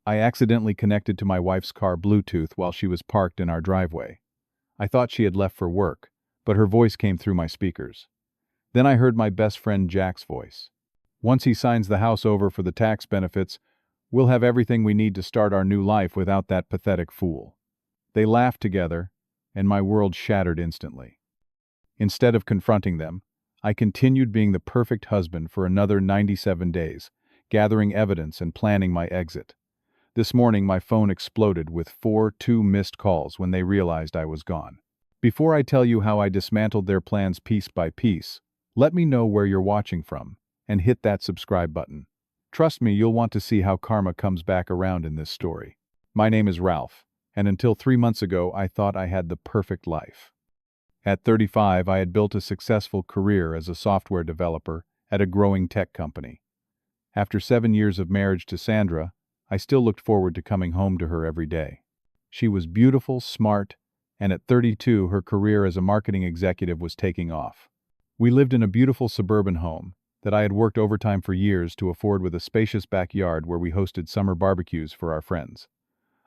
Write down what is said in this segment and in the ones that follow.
I accidentally connected to my wife's car Bluetooth while she was parked in our driveway. I thought she had left for work, but her voice came through my speakers. Then I heard my best friend Jack's voice. Once he signs the house over for the tax benefits, we'll have everything we need to start our new life without that pathetic fool. They laughed together, and my world shattered instantly. Instead of confronting them, I continued being the perfect husband for another 97 days, gathering evidence and planning my exit. This morning my phone exploded with two missed calls when they realized I was gone. Before I tell you how I dismantled their plans piece by piece, let me know where you're watching from, and hit that subscribe button. Trust me, you'll want to see how karma comes back around in this story. My name is Ralph, and until 3 months ago I thought I had the perfect life. At 35, I had built a successful career as a software developer at a growing tech company. After 7 years of marriage to Sandra, I still looked forward to coming home to her every day. She was beautiful, smart, and at 32, her career as a marketing executive was taking off. We lived in a beautiful suburban home that I had worked overtime for years to afford, with a spacious backyard where we hosted summer barbecues for our friends.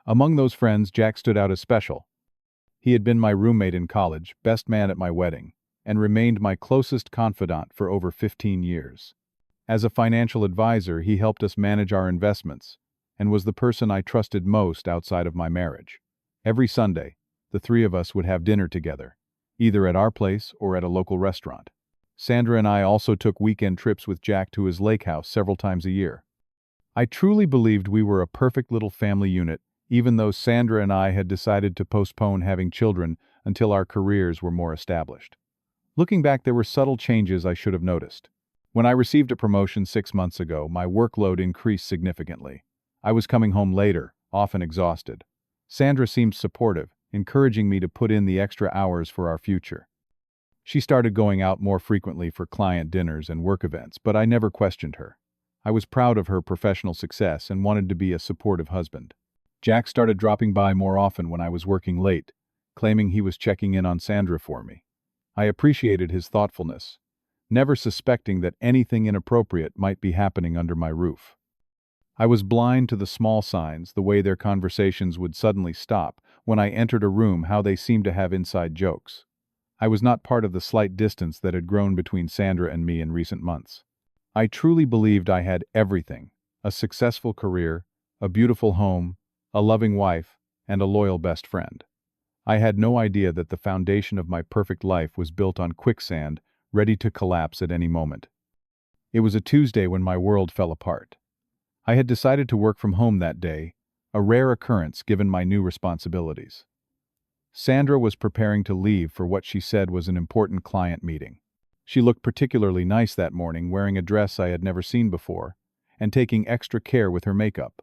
Among those friends, Jack stood out as special. He had been my roommate in college, best man at my wedding, and remained my closest confidant for over 15 years. As a financial advisor, he helped us manage our investments, and was the person I trusted most outside of my marriage. Every Sunday, the three of us would have dinner together, either at our place or at a local restaurant. Sandra and I also took weekend trips with Jack to his lake house several times a year. I truly believed we were a perfect little family unit, even though Sandra and I had decided to postpone having children until our careers were more established. Looking back, there were subtle changes I should have noticed. When I received a promotion 6 months ago, my workload increased significantly. I was coming home later, often exhausted. Sandra seemed supportive, encouraging me to put in the extra hours for our future. She started going out more frequently for client dinners and work events, but I never questioned her. I was proud of her professional success and wanted to be a supportive husband. Jack started dropping by more often when I was working late, claiming he was checking in on Sandra for me. I appreciated his thoughtfulness, never suspecting that anything inappropriate might be happening under my roof. I was blind to the small signs, the way their conversations would suddenly stop when I entered a room, how they seemed to have inside jokes. I was not part of the slight distance that had grown between Sandra and me in recent months. I truly believed I had everything: a successful career, a beautiful home, a loving wife, and a loyal best friend. I had no idea that the foundation of my perfect life was built on quicksand, ready to collapse at any moment. It was a Tuesday when my world fell apart. I had decided to work from home that day, a rare occurrence given my new responsibilities. Sandra was preparing to leave for what she said was an important client meeting. She looked particularly nice that morning, wearing a dress I had never seen before, and taking extra care with her makeup.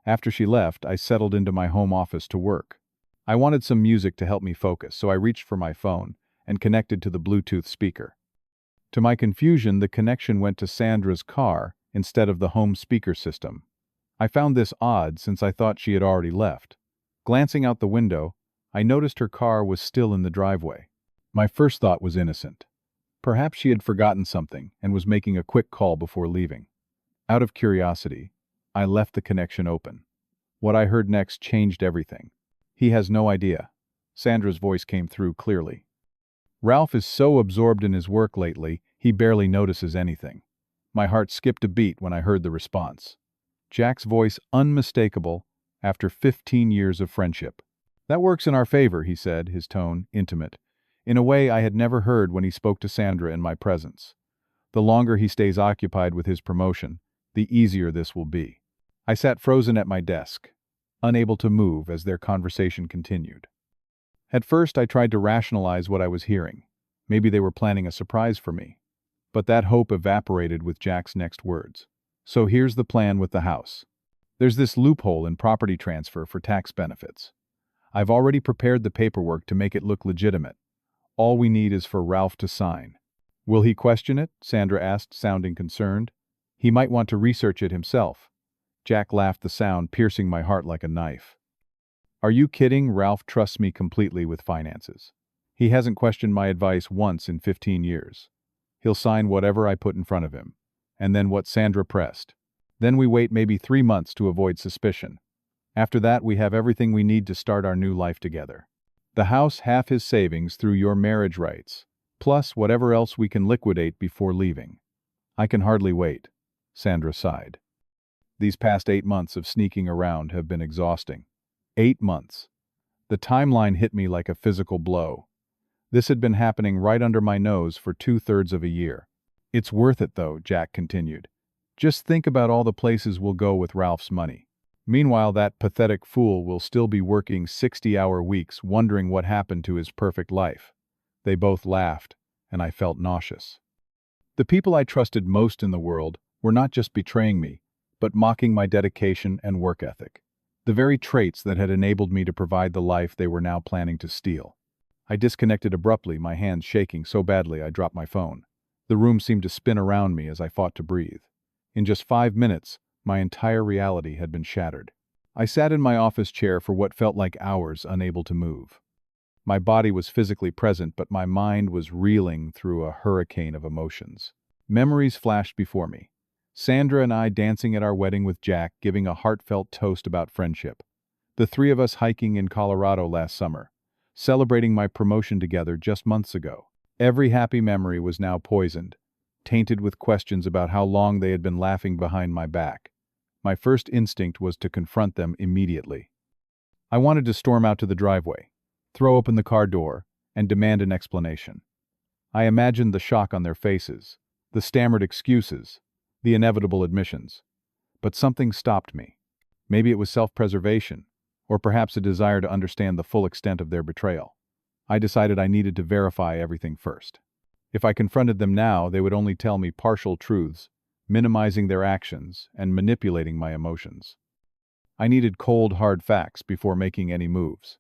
After she left, I settled into my home office to work. I wanted some music to help me focus, so I reached for my phone and connected to the Bluetooth speaker. To my confusion, the connection went to Sandra's car instead of the home speaker system. I found this odd since I thought she had already left. Glancing out the window, I noticed her car was still in the driveway. My first thought was innocent. Perhaps she had forgotten something and was making a quick call before leaving. Out of curiosity, I left the connection open. What I heard next changed everything. "He has no idea." Sandra's voice came through clearly. "Ralph is so absorbed in his work lately, he barely notices anything." My heart skipped a beat when I heard the response. Jack's voice unmistakable after 15 years of friendship. "That works in our favor," he said, his tone intimate, in a way I had never heard when he spoke to Sandra in my presence. "The longer he stays occupied with his promotion, the easier this will be." I sat frozen at my desk, unable to move as their conversation continued. At first, I tried to rationalize what I was hearing. Maybe they were planning a surprise for me. But that hope evaporated with Jack's next words. "So here's the plan with the house. There's this loophole in property transfer for tax benefits. I've already prepared the paperwork to make it look legitimate. All we need is for Ralph to sign." "Will he question it?" Sandra asked, sounding concerned. "He might want to research it himself." Jack laughed, the sound piercing my heart like a knife. "Are you kidding? Ralph trusts me completely with finances. He hasn't questioned my advice once in 15 years. He'll sign whatever I put in front of him." And then what Sandra pressed. "Then we wait maybe 3 months to avoid suspicion. After that, we have everything we need to start our new life together. The house, half his savings through your marriage rights, plus whatever else we can liquidate before leaving. I can hardly wait. Sandra sighed. These past 8 months of sneaking around have been exhausting. 8 months. The timeline hit me like a physical blow. This had been happening right under my nose for 2/3 of a year. It's worth it though, Jack continued. Just think about all the places we'll go with Ralph's money. Meanwhile, that pathetic fool will still be working 60-hour weeks wondering what happened to his perfect life. They both laughed, and I felt nauseous. The people I trusted most in the world were not just betraying me, but mocking my dedication and work ethic. The very traits that had enabled me to provide the life they were now planning to steal. I disconnected abruptly, my hands shaking so badly I dropped my phone. The room seemed to spin around me as I fought to breathe. In just 5 minutes, my entire reality had been shattered. I sat in my office chair for what felt like hours, unable to move. My body was physically present, but my mind was reeling through a hurricane of emotions. Memories flashed before me. Sandra and I dancing at our wedding with Jack, giving a heartfelt toast about friendship. The three of us hiking in Colorado last summer, celebrating my promotion together just months ago. Every happy memory was now poisoned, tainted with questions about how long they had been laughing behind my back. My first instinct was to confront them immediately. I wanted to storm out to the driveway, throw open the car door, and demand an explanation. I imagined the shock on their faces, the stammered excuses, the inevitable admissions. But something stopped me. Maybe it was self-preservation, or perhaps a desire to understand the full extent of their betrayal. I decided I needed to verify everything first. If I confronted them now, they would only tell me partial truths, minimizing their actions and manipulating my emotions. I needed cold, hard facts before making any moves.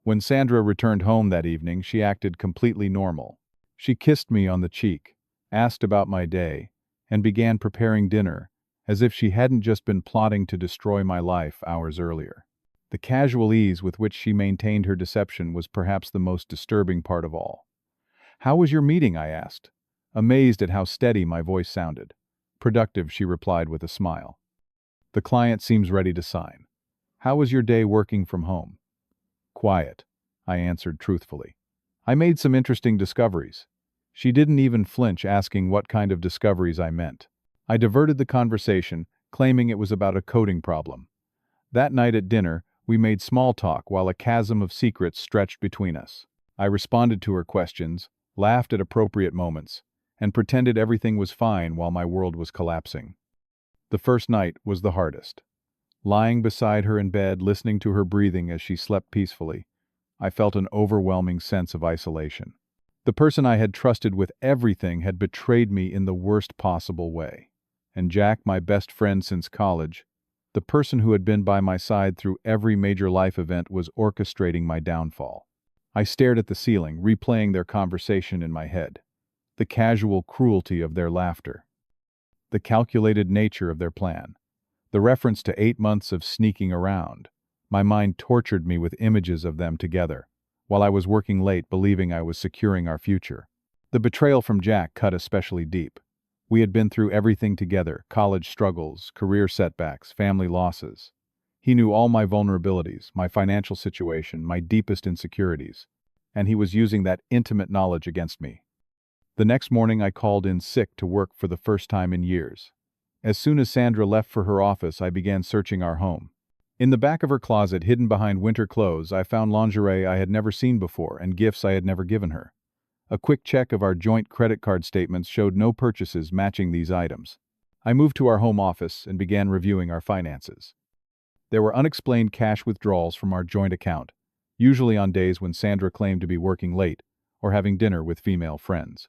When Sandra returned home that evening, she acted completely normal. She kissed me on the cheek, asked about my day, and began preparing dinner, as if she hadn't just been plotting to destroy my life hours earlier. The casual ease with which she maintained her deception was perhaps the most disturbing part of all. "How was your meeting?" I asked, amazed at how steady my voice sounded. "Productive," she replied with a smile. "The client seems ready to sign. How was your day working from home?" "Quiet," I answered truthfully. "I made some interesting discoveries." She didn't even flinch, asking what kind of discoveries I meant. I diverted the conversation, claiming it was about a coding problem. That night at dinner, we made small talk while a chasm of secrets stretched between us. I responded to her questions, laughed at appropriate moments, and pretended everything was fine while my world was collapsing. The first night was the hardest. Lying beside her in bed, listening to her breathing as she slept peacefully, I felt an overwhelming sense of isolation. The person I had trusted with everything had betrayed me in the worst possible way. And Jack, my best friend since college, the person who had been by my side through every major life event, was orchestrating my downfall. I stared at the ceiling, replaying their conversation in my head. The casual cruelty of their laughter. The calculated nature of their plan. The reference to 8 months of sneaking around. My mind tortured me with images of them together, while I was working late believing I was securing our future. The betrayal from Jack cut especially deep. We had been through everything together: college struggles, career setbacks, family losses. He knew all my vulnerabilities, my financial situation, my deepest insecurities, and he was using that intimate knowledge against me. The next morning I called in sick to work for the first time in years. As soon as Sandra left for her office, I began searching our home. In the back of her closet, hidden behind winter clothes, I found lingerie I had never seen before and gifts I had never given her. A quick check of our joint credit card statements showed no purchases matching these items. I moved to our home office and began reviewing our finances. There were unexplained cash withdrawals from our joint account, usually on days when Sandra claimed to be working late or having dinner with female friends.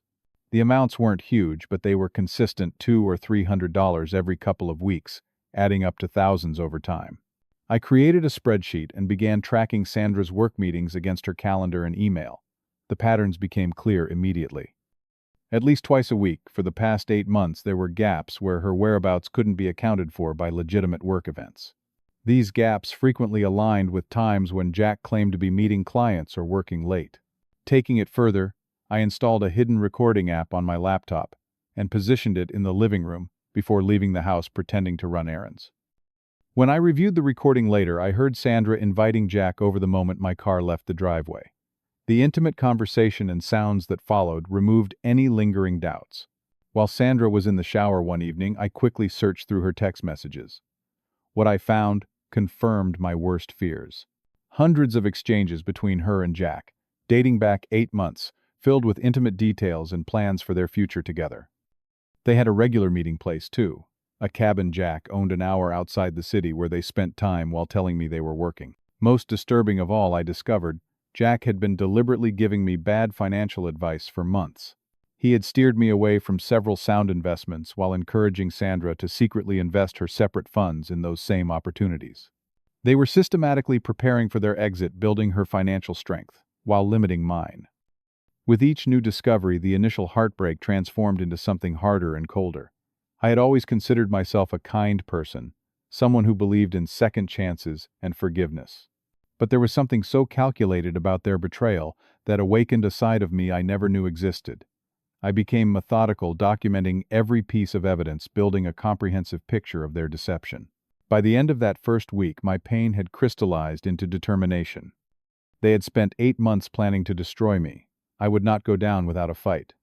The amounts weren't huge, but they were consistent: $200 or $300 every couple of weeks, adding up to thousands over time. I created a spreadsheet and began tracking Sandra's work meetings against her calendar and email. The patterns became clear immediately. At least twice a week, for the past 8 months, there were gaps where her whereabouts couldn't be accounted for by legitimate work events. These gaps frequently aligned with times when Jack claimed to be meeting clients or working late. Taking it further, I installed a hidden recording app on my laptop and positioned it in the living room before leaving the house, pretending to run errands. When I reviewed the recording later, I heard Sandra inviting Jack over the moment my car left the driveway. The intimate conversation and sounds that followed removed any lingering doubts. While Sandra was in the shower one evening, I quickly searched through her text messages. What I found confirmed my worst fears. Hundreds of exchanges between her and Jack, dating back 8 months, filled with intimate details and plans for their future together. They had a regular meeting place, too, a cabin Jack owned an hour outside the city where they spent time while telling me they were working. Most disturbing of all, I discovered, Jack had been deliberately giving me bad financial advice for months. He had steered me away from several sound investments while encouraging Sandra to secretly invest her separate funds in those same opportunities. They were systematically preparing for their exit, building her financial strength, while limiting mine. With each new discovery, the initial heartbreak transformed into something harder and colder. I had always considered myself a kind person, someone who believed in second chances and forgiveness. But there was something so calculated about their betrayal that awakened a side of me I never knew existed. I became methodical, documenting every piece of evidence, building a comprehensive picture of their deception. By the end of that first week, my pain had crystallized into determination. They had spent 8 months planning to destroy me. I would not go down without a fight.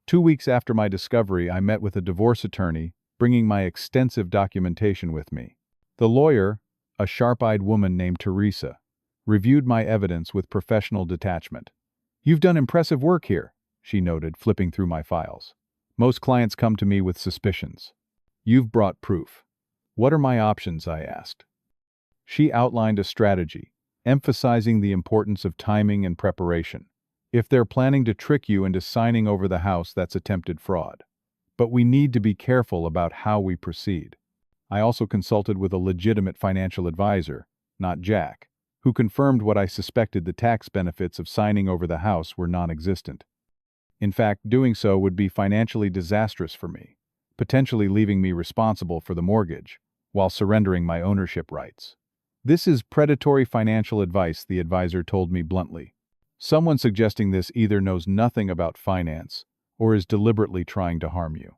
2 weeks after my discovery, I met with a divorce attorney, bringing my extensive documentation with me. The lawyer, a sharp-eyed woman named Teresa, reviewed my evidence with professional detachment. "You've done impressive work here," she noted, flipping through my files. "Most clients come to me with suspicions. You've brought proof. What are my options?" I asked. She outlined a strategy, emphasizing the importance of timing and preparation. If they're planning to trick you into signing over the house, that's attempted fraud. But we need to be careful about how we proceed. I also consulted with a legitimate financial advisor, not Jack, who confirmed what I suspected: the tax benefits of signing over the house were non-existent. In fact, doing so would be financially disastrous for me, potentially leaving me responsible for the mortgage, while surrendering my ownership rights. "This is predatory financial advice," the advisor told me bluntly. "Someone suggesting this either knows nothing about finance or is deliberately trying to harm you."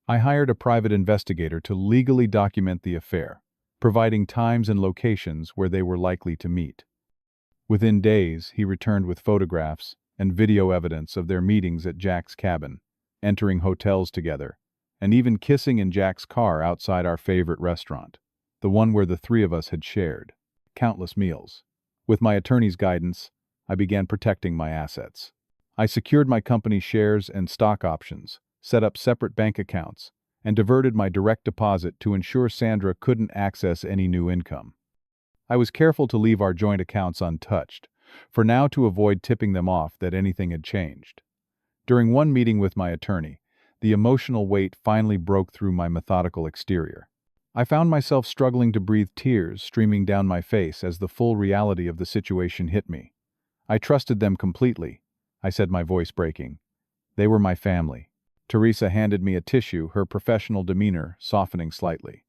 I hired a private investigator to legally document the affair, providing times and locations where they were likely to meet. Within days, he returned with photographs and video evidence of their meetings at Jack's cabin, entering hotels together, and even kissing in Jack's car outside our favorite restaurant, the one where the 3 of us had shared countless meals. With my attorney's guidance, I began protecting my assets. I secured my company's shares and stock options, set up separate bank accounts, and diverted my direct deposit to ensure Sandra couldn't access any new income. I was careful to leave our joint accounts untouched, for now, to avoid tipping them off that anything had changed. During one meeting with my attorney, the emotional weight finally broke through my methodical exterior. I found myself struggling to breathe, tears streaming down my face as the full reality of the situation hit me. "I trusted them completely," I said, my voice breaking. "They were my family." Teresa handed me a tissue, her professional demeanor softening slightly.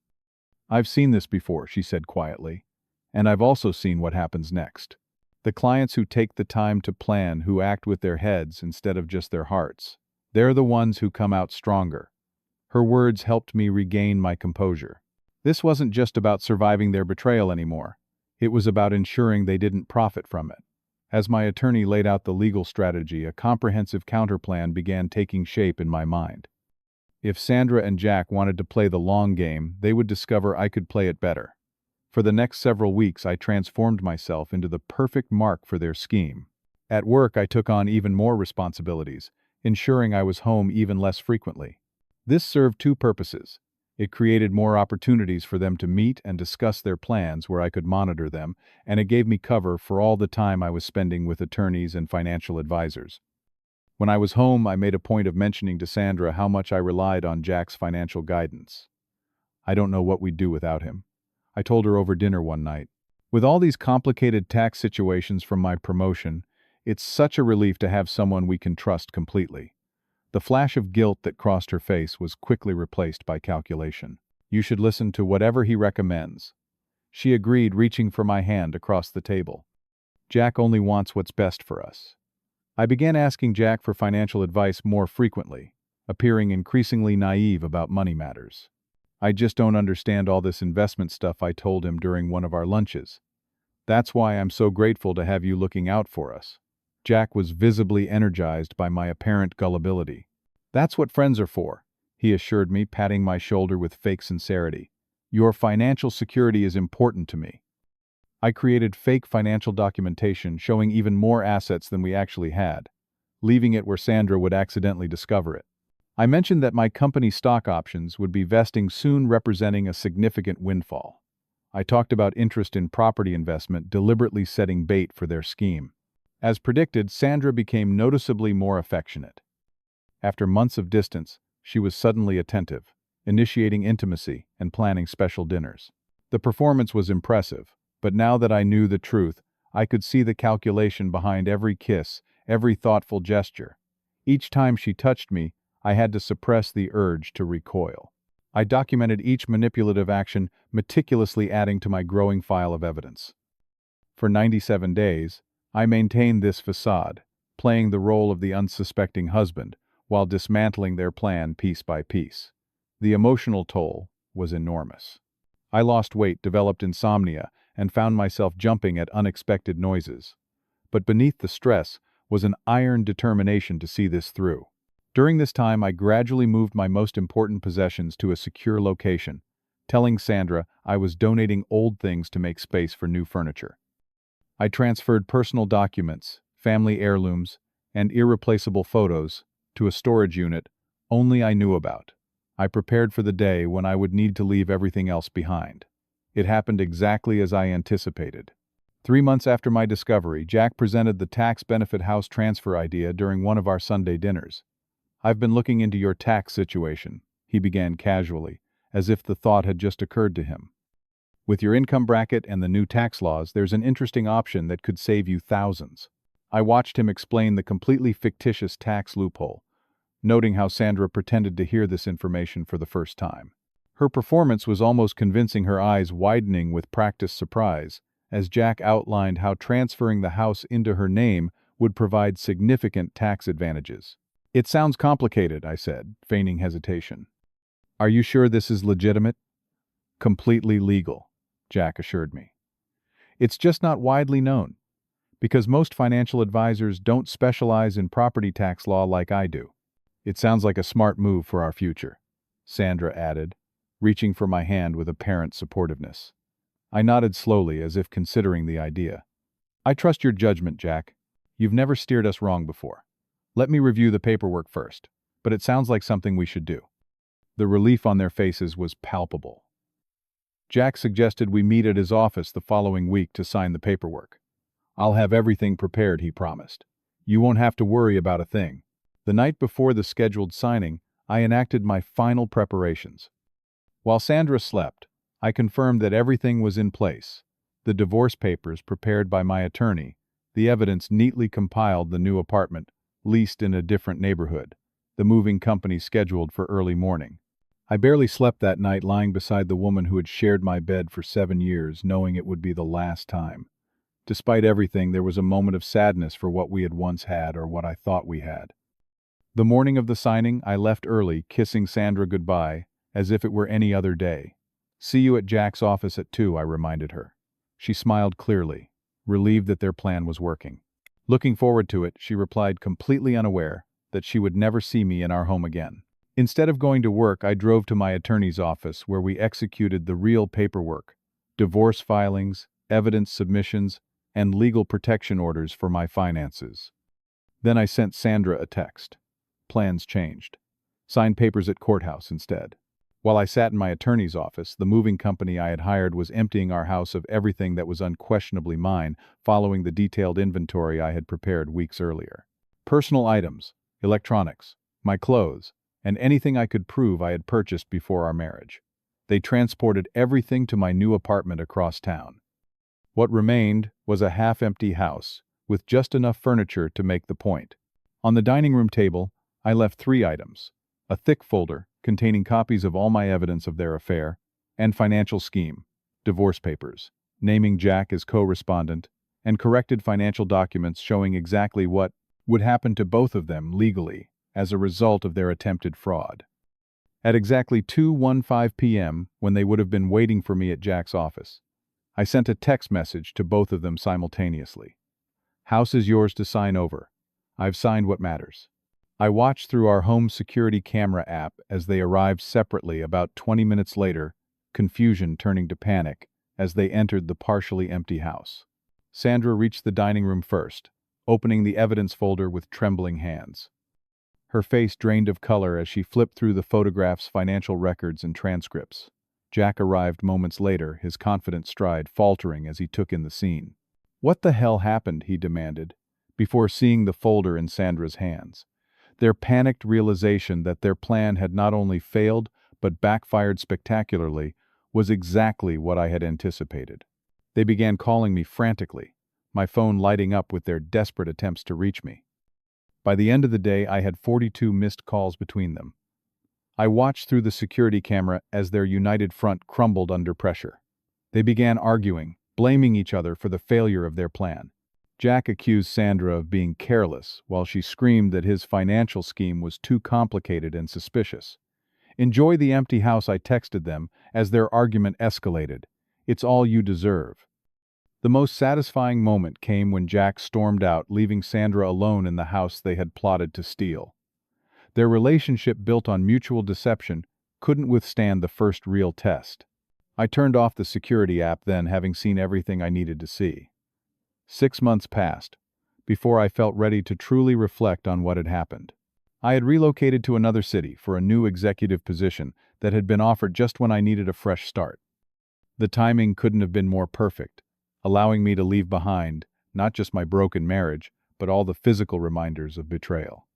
"I've seen this before," she said quietly. "And I've also seen what happens next. The clients who take the time to plan, who act with their heads instead of just their hearts, they're the ones who come out stronger." Her words helped me regain my composure. This wasn't just about surviving their betrayal anymore. It was about ensuring they didn't profit from it. As my attorney laid out the legal strategy, a comprehensive counterplan began taking shape in my mind. If Sandra and Jack wanted to play the long game, they would discover I could play it better. For the next several weeks, I transformed myself into the perfect mark for their scheme. At work, I took on even more responsibilities, ensuring I was home even less frequently. This served 2 purposes. It created more opportunities for them to meet and discuss their plans where I could monitor them, and it gave me cover for all the time I was spending with attorneys and financial advisors. When I was home, I made a point of mentioning to Sandra how much I relied on Jack's financial guidance. "I don't know what we'd do without him," I told her over dinner one night. "With all these complicated tax situations from my promotion, it's such a relief to have someone we can trust completely." The flash of guilt that crossed her face was quickly replaced by calculation. "You should listen to whatever he recommends," she agreed, reaching for my hand across the table. "Jack only wants what's best for us." I began asking Jack for financial advice more frequently, appearing increasingly naive about money matters. I just don't understand all this investment stuff, I told him during one of our lunches. That's why I'm so grateful to have you looking out for us. Jack was visibly energized by my apparent gullibility. That's what friends are for, he assured me, patting my shoulder with fake sincerity. Your financial security is important to me. I created fake financial documentation showing even more assets than we actually had, leaving it where Sandra would accidentally discover it. I mentioned that my company stock options would be vesting soon, representing a significant windfall. I talked about interest in property investment, deliberately setting bait for their scheme. As predicted, Sandra became noticeably more affectionate. After months of distance, she was suddenly attentive, initiating intimacy and planning special dinners. The performance was impressive, but now that I knew the truth, I could see the calculation behind every kiss, every thoughtful gesture. Each time she touched me, I had to suppress the urge to recoil. I documented each manipulative action, meticulously adding to my growing file of evidence. For 97 days, I maintained this facade, playing the role of the unsuspecting husband, while dismantling their plan piece by piece. The emotional toll was enormous. I lost weight, developed insomnia, and found myself jumping at unexpected noises. But beneath the stress was an iron determination to see this through. During this time, I gradually moved my most important possessions to a secure location, telling Sandra I was donating old things to make space for new furniture. I transferred personal documents, family heirlooms, and irreplaceable photos to a storage unit only I knew about. I prepared for the day when I would need to leave everything else behind. It happened exactly as I anticipated. 3 months after my discovery, Jack presented the tax benefit house transfer idea during one of our Sunday dinners. I've been looking into your tax situation, he began casually, as if the thought had just occurred to him. With your income bracket and the new tax laws, there's an interesting option that could save you thousands. I watched him explain the completely fictitious tax loophole, noting how Sandra pretended to hear this information for the first time. Her performance was almost convincing, her eyes widening with practiced surprise, as Jack outlined how transferring the house into her name would provide significant tax advantages. It sounds complicated, I said, feigning hesitation. Are you sure this is legitimate? Completely legal, Jack assured me. It's just not widely known, because most financial advisors don't specialize in property tax law like I do. It sounds like a smart move for our future, Sandra added, reaching for my hand with apparent supportiveness. I nodded slowly, as if considering the idea. I trust your judgment, Jack. You've never steered us wrong before. Let me review the paperwork first, but it sounds like something we should do. The relief on their faces was palpable. Jack suggested we meet at his office the following week to sign the paperwork. I'll have everything prepared, he promised. You won't have to worry about a thing. The night before the scheduled signing, I enacted my final preparations. While Sandra slept, I confirmed that everything was in place. The divorce papers prepared by my attorney, the evidence neatly compiled, the new apartment leased in a different neighborhood, the moving company scheduled for early morning. I barely slept that night, lying beside the woman who had shared my bed for 7 years, knowing it would be the last time. Despite everything, there was a moment of sadness for what we had once had, or what I thought we had. The morning of the signing, I left early, kissing Sandra goodbye, as if it were any other day. See you at Jack's office at 2, I reminded her. She smiled clearly, relieved that their plan was working. Looking forward to it, she replied, completely unaware that she would never see me in our home again. Instead of going to work, I drove to my attorney's office, where we executed the real paperwork: divorce filings, evidence submissions, and legal protection orders for my finances. Then I sent Sandra a text. Plans changed. Signed papers at courthouse instead. While I sat in my attorney's office, the moving company I had hired was emptying our house of everything that was unquestionably mine, following the detailed inventory I had prepared weeks earlier. Personal items, electronics, my clothes, and anything I could prove I had purchased before our marriage. They transported everything to my new apartment across town. What remained was a half-empty house, with just enough furniture to make the point. On the dining room table, I left 3 items: a thick folder containing copies of all my evidence of their affair, and financial scheme, divorce papers, naming Jack as co-respondent, and corrected financial documents showing exactly what would happen to both of them legally as a result of their attempted fraud. At exactly 2:15 p.m., when they would have been waiting for me at Jack's office, I sent a text message to both of them simultaneously. House is yours to sign over. I've signed what matters. I watched through our home security camera app as they arrived separately about 20 minutes later, confusion turning to panic as they entered the partially empty house. Sandra reached the dining room first, opening the evidence folder with trembling hands. Her face drained of color as she flipped through the photographs, financial records, and transcripts. Jack arrived moments later, his confident stride faltering as he took in the scene. "What the hell happened?" he demanded, before seeing the folder in Sandra's hands. Their panicked realization that their plan had not only failed but backfired spectacularly was exactly what I had anticipated. They began calling me frantically, my phone lighting up with their desperate attempts to reach me. By the end of the day, I had 42 missed calls between them. I watched through the security camera as their united front crumbled under pressure. They began arguing, blaming each other for the failure of their plan. Jack accused Sandra of being careless, while she screamed that his financial scheme was too complicated and suspicious. "Enjoy the empty house," I texted them as their argument escalated. "It's all you deserve." The most satisfying moment came when Jack stormed out, leaving Sandra alone in the house they had plotted to steal. Their relationship, built on mutual deception, couldn't withstand the first real test. I turned off the security app then, having seen everything I needed to see. 6 months passed before I felt ready to truly reflect on what had happened. I had relocated to another city for a new executive position that had been offered just when I needed a fresh start. The timing couldn't have been more perfect, allowing me to leave behind not just my broken marriage, but all the physical reminders of betrayal.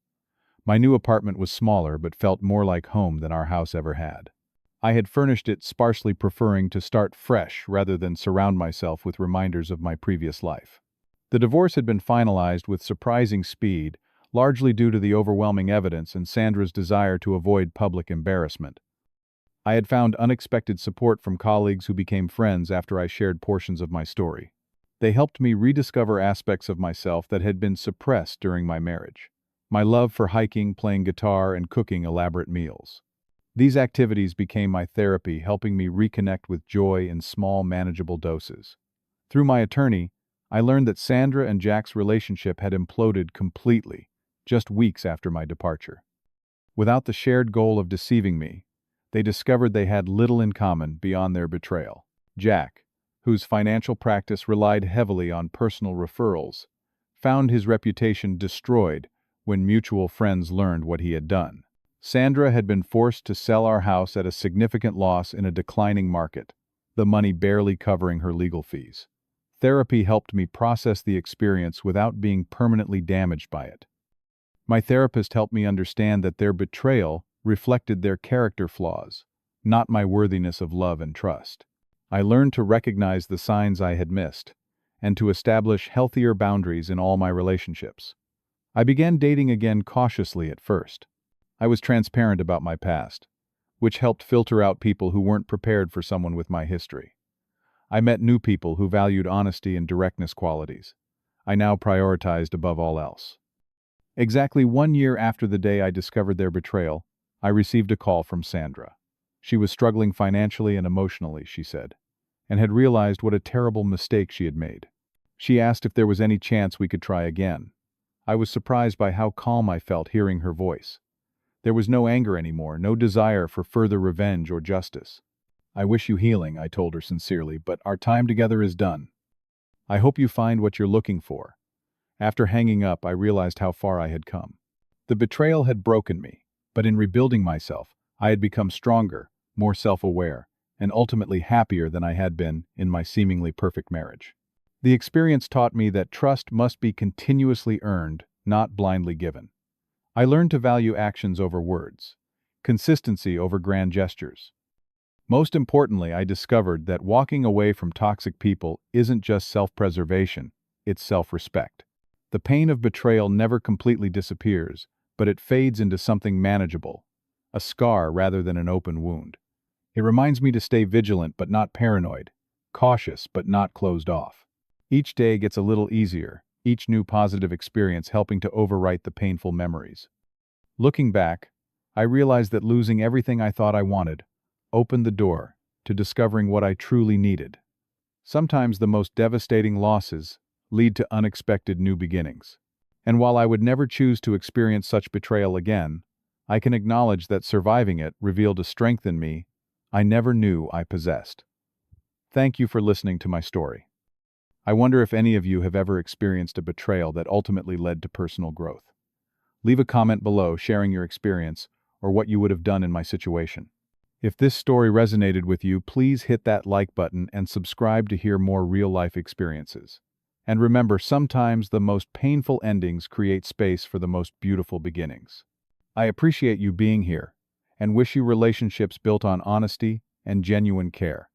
My new apartment was smaller but felt more like home than our house ever had. I had furnished it sparsely, preferring to start fresh rather than surround myself with reminders of my previous life. The divorce had been finalized with surprising speed, largely due to the overwhelming evidence and Sandra's desire to avoid public embarrassment. I had found unexpected support from colleagues who became friends after I shared portions of my story. They helped me rediscover aspects of myself that had been suppressed during my marriage. My love for hiking, playing guitar, and cooking elaborate meals. These activities became my therapy, helping me reconnect with joy in small, manageable doses. Through my attorney, I learned that Sandra and Jack's relationship had imploded completely, just weeks after my departure. Without the shared goal of deceiving me, they discovered they had little in common beyond their betrayal. Jack, whose financial practice relied heavily on personal referrals, found his reputation destroyed when mutual friends learned what he had done. Sandra had been forced to sell our house at a significant loss in a declining market, the money barely covering her legal fees. Therapy helped me process the experience without being permanently damaged by it. My therapist helped me understand that their betrayal reflected their character flaws, not my worthiness of love and trust. I learned to recognize the signs I had missed, and to establish healthier boundaries in all my relationships. I began dating again cautiously at first. I was transparent about my past, which helped filter out people who weren't prepared for someone with my history. I met new people who valued honesty and directness, qualities I now prioritized above all else. Exactly 1 year after the day I discovered their betrayal, I received a call from Sandra. She was struggling financially and emotionally, she said, and had realized what a terrible mistake she had made. She asked if there was any chance we could try again. I was surprised by how calm I felt hearing her voice. There was no anger anymore, no desire for further revenge or justice. "I wish you healing," I told her sincerely, "but our time together is done. I hope you find what you're looking for." After hanging up, I realized how far I had come. The betrayal had broken me, but in rebuilding myself, I had become stronger, more self-aware, and ultimately happier than I had been in my seemingly perfect marriage. The experience taught me that trust must be continuously earned, not blindly given. I learned to value actions over words, consistency over grand gestures. Most importantly, I discovered that walking away from toxic people isn't just self-preservation, it's self-respect. The pain of betrayal never completely disappears, but it fades into something manageable, a scar rather than an open wound. It reminds me to stay vigilant but not paranoid, cautious but not closed off. Each day gets a little easier, each new positive experience helping to overwrite the painful memories. Looking back, I realized that losing everything I thought I wanted opened the door to discovering what I truly needed. Sometimes the most devastating losses lead to unexpected new beginnings. And while I would never choose to experience such betrayal again, I can acknowledge that surviving it revealed a strength in me I never knew I possessed. Thank you for listening to my story. I wonder if any of you have ever experienced a betrayal that ultimately led to personal growth. Leave a comment below sharing your experience or what you would have done in my situation. If this story resonated with you, please hit that like button and subscribe to hear more real-life experiences. And remember, sometimes the most painful endings create space for the most beautiful beginnings. I appreciate you being here and wish you relationships built on honesty and genuine care.